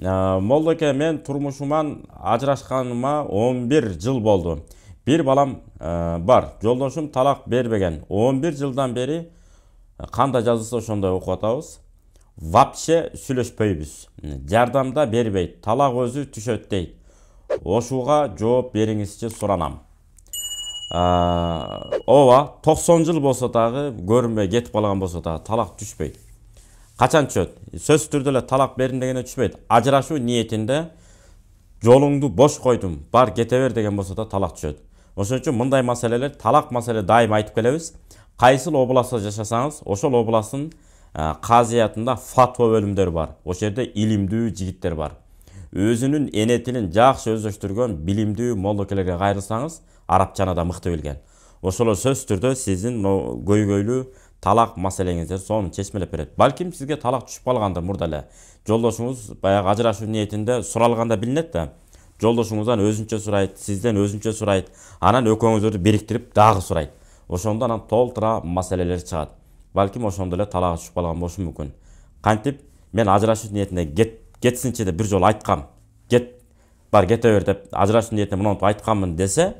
Молдоке, мен турмушуман ажырашканыма 11 жыл болду. Bir балам бар. Жолдошум талак бербеген. 11 жылдан бери кандай жазылса ошондой окуп атабыз. Вообще сүйлөшпөйбүз. Жардам да бербейт. Талак өзү түшөт дейт. Ошуга жооп бериңизчи суранам. Ооба, 90 жыл болсо дагы көрүнбөй кетип калган болсо дагы талак түшпөйт. Качан түшөт? Сөз түрдө эле талак бердим дегенде түшпөйт. Ажырашуу ниетинде жолуңду бош койдум, бар кете бер деген болсо да талак түшөт. Ошон үчүн мындай маселелер, талак маселе дайым айтып келебиз. Кайсыл областта жашасаңыз, ошол областын казиятында фатва бөлүмдөрү бар. Ошол жерде илимдүү жигиттер бар. Өзүнүн эне тилин жакшы өздөштүргөн билимдүү молдокелерге кайрылсаңыз, арабчаны да мыкты билген. Ошол сөз түрдө сиздин көйгөйлүү талак маселеңиздер сонун чечмелеп берет. Балким сизге талак түшүп калгандыр мурда эле. Жолдошуңуз баягы ажырашуу ниетинде суралганда билинет да. Жолдошуңуздан өзүнчө сурайт, сизден өзүнчө сурайт, анан экөөңүздөрдү бириктирип дагы сурайт. Ошондо анан толтура маселелер чыгат. Балким ошондо эле талак түшүп калган болушу мүмкүн. Кантип мен ажырашуу ниетинде кетсинчи деп бир жолу айткам. Бар кете бер деп ажырашуу ниетинде монтип айтканмын десе,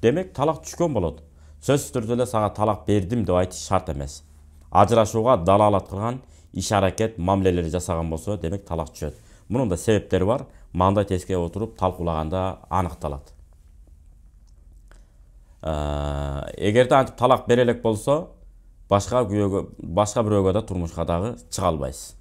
демек талак түшкөн болот. Сөз түрдө эле сага талак бердим деп айтыш шарт эмес. Ажырашууга далалат кылган иш аракет, мамилелер жасаган болсо, демек талак түшөт. Мунун да себептери бар. Мандай теске отуруп талкуулаганда аныкталат. Эгерде антип талак бере элек болсо, башка бирөөгө да турмушка дагы чыга албайсыз.